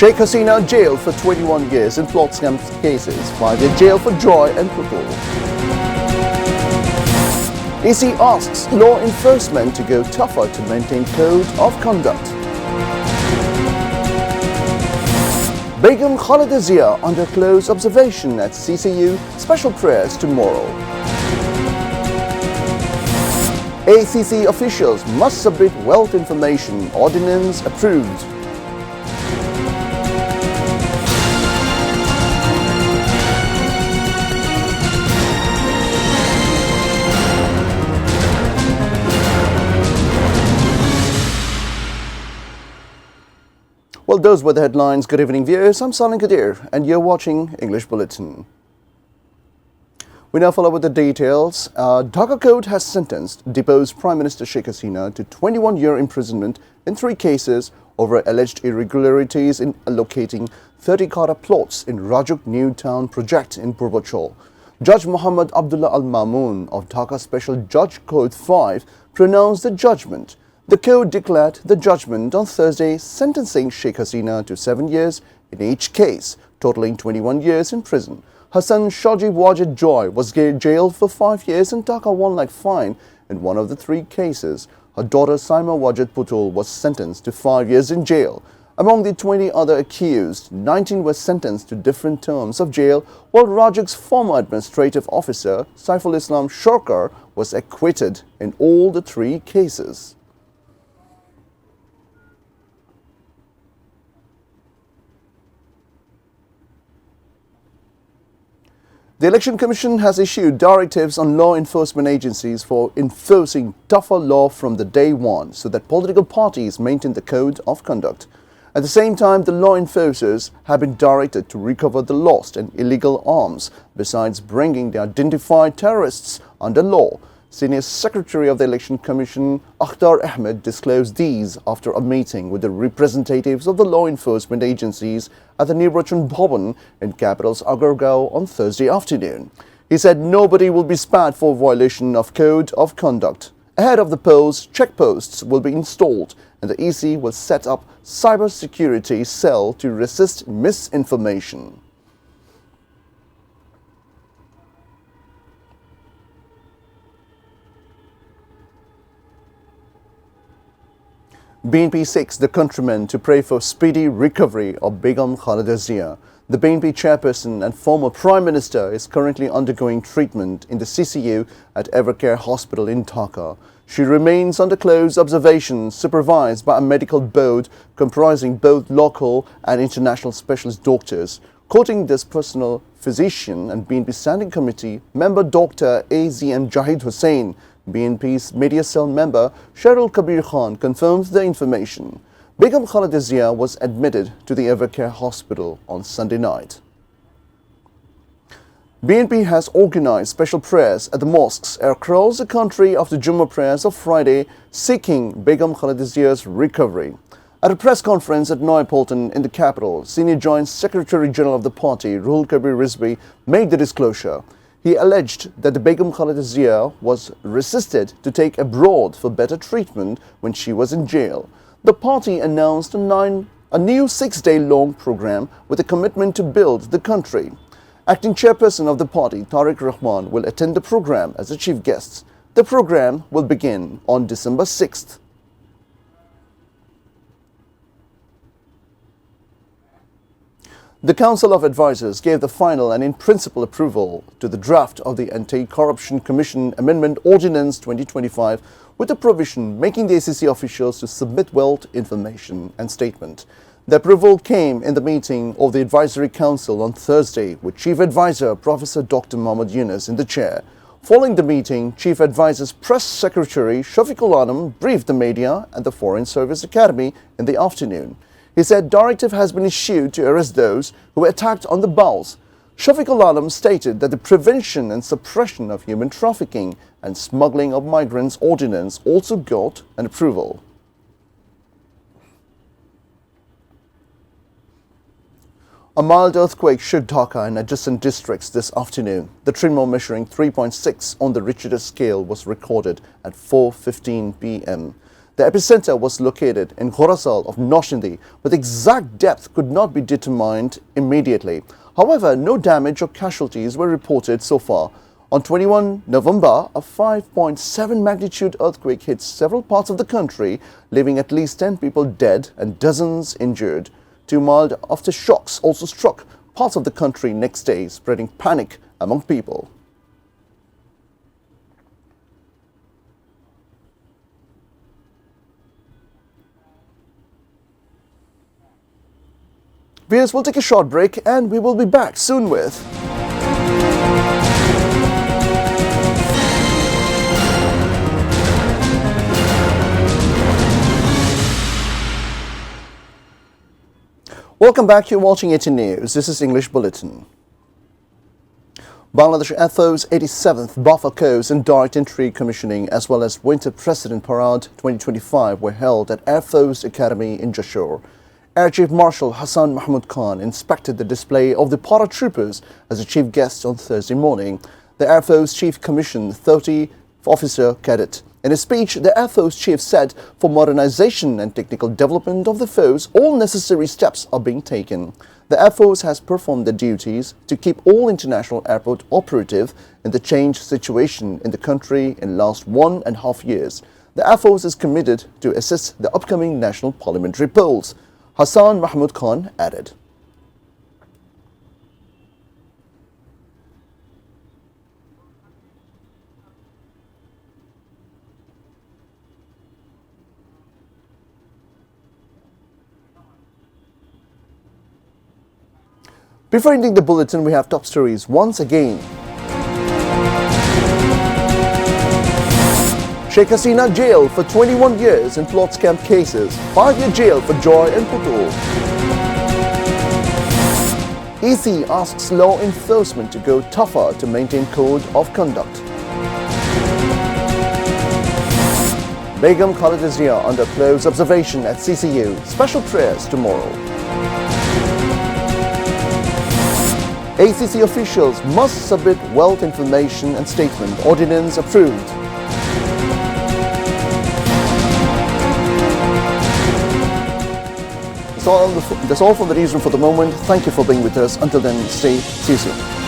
Sheikh Hasina jailed for 21 years in plot scam cases, 5-year jail for Joy and Putul. EC asks law enforcement to go tougher to maintain code of conduct. Begum Khaleda Zia under close observation at CCU, special prayers tomorrow. ACC officials must submit wealth information ordinance approved. Well, those were the headlines. Good evening, viewers. I'm Salim Kadir, and you're watching English Bulletin. We now follow with the details. Dhaka Court has sentenced deposed Prime Minister Sheikh Hasina to 21-year imprisonment in 3 cases over alleged irregularities in allocating 30 kara plots in Rajuk New Town project in Purvachal. Judge Muhammad Abdullah Al Mamoon of Dhaka Special Judge Court 5 pronounced the judgment. The court declared the judgment on Thursday, sentencing Sheikh Hasina to 7 years in each case, totaling 21 years in prison. Her son Shaji Wajid Joy was jailed for 5 years and Dhaka 1 lakh fine in one of the 3 cases. Her daughter Saima Wajid Putul was sentenced to 5 years in jail. Among the 20 other accused, 19 were sentenced to different terms of jail, while Rajak's former administrative officer Saiful Islam Shorkar was acquitted in all the 3 cases. The Election Commission has issued directives on law enforcement agencies for enforcing tougher law from the day one so that political parties maintain the code of conduct. At the same time, the law enforcers have been directed to recover the lost and illegal arms, besides bringing the identified terrorists under law. Senior Secretary of the Election Commission, Akhtar Ahmed, disclosed these after a meeting with the representatives of the law enforcement agencies at the Nirbachan Bhavan in capital's Agargaon on Thursday afternoon. He said nobody will be spared for violation of code of conduct. Ahead of the polls, checkposts will be installed and the EC will set up cyber security cell to resist misinformation. BNP seeks the countrymen to pray for speedy recovery of Begum Khaleda Zia. The BNP chairperson and former Prime Minister is currently undergoing treatment in the CCU at Evercare Hospital in Dhaka. She remains under close observation, supervised by a medical board comprising both local and international specialist doctors. Quoting this personal physician and BNP Standing Committee member Dr. AZM Jahid Hussain, BNP's media cell member Sharul Kabir Khan confirms the information. Begum Khaleda Zia was admitted to the Evercare Hospital on Sunday night. BNP has organized special prayers at the mosques across the country after Jummah prayers of Friday, seeking Begum Khaleda Zia's recovery. At a press conference at Bulletin in the capital, Senior Joint Secretary General of the party, Ruhul Kabir Rizvi, made the disclosure. He alleged that the Begum Khaleda Zia was resisted to take abroad for better treatment when she was in jail. The party announced a new 6-day-long program with a commitment to build the country. Acting chairperson of the party, Tariq Rahman, will attend the program as a chief guest. The program will begin on December 6th. The Council of Advisors gave the final and in-principle approval to the draft of the Anti-Corruption Commission Amendment Ordinance 2025 with a provision making the ACC officials to submit wealth information and statement. The approval came in the meeting of the Advisory Council on Thursday with Chief Advisor Professor Dr. Mohammad Yunus in the chair. Following the meeting, Chief Advisor's Press Secretary Shafiqul Alam briefed the media at the Foreign Service Academy in the afternoon. He said directive has been issued to arrest those who were attacked on the bowels. Shafiqul Alam stated that the Prevention and Suppression of Human Trafficking and Smuggling of Migrants Ordinance also got an approval. A mild earthquake shook Dhaka and adjacent districts this afternoon. The tremor measuring 3.6 on the Richter scale was recorded at 4:15 p.m. The epicenter was located in Khorasal of Noshindi, but the exact depth could not be determined immediately. However, no damage or casualties were reported so far. On 21 November, a 5.7 magnitude earthquake hit several parts of the country, leaving at least 10 people dead and dozens injured. 2 mild aftershocks also struck parts of the country next day, spreading panic among people. Viewers, we'll take a short break and we will be back soon with Welcome back. You're watching ATN News. This is English Bulletin. Bangladesh Air Force 87th Buffer Course and Direct Entry Commissioning as well as Winter President Parade 2025 were held at Air Force Academy in Jashore. Air Chief Marshal Hassan Mahmud Khan inspected the display of the paratroopers as a chief guest on Thursday morning. The Air Force Chief commissioned 30 officer cadet. In a speech, the Air Force Chief said for modernization and technical development of the force, all necessary steps are being taken. The Air Force has performed the duties to keep all international airports operative in the changed situation in the country in the last 1.5 years. The Air Force is committed to assist the upcoming national parliamentary polls, Hassan Mahmud Khan added. Before ending the bulletin, we have top stories once again. Sheikh Hasina jailed for 21 years in plot scam cases, 5-year jail for Joy and Putul. EC asks law enforcement to go tougher to maintain code of conduct. Begum Khaleda Zia under close observation at CCU. Special prayers tomorrow. ACC officials must submit wealth information and statement. Ordinance approved. That's all from the newsroom for the moment. Thank you for being with us. Until then, see you soon.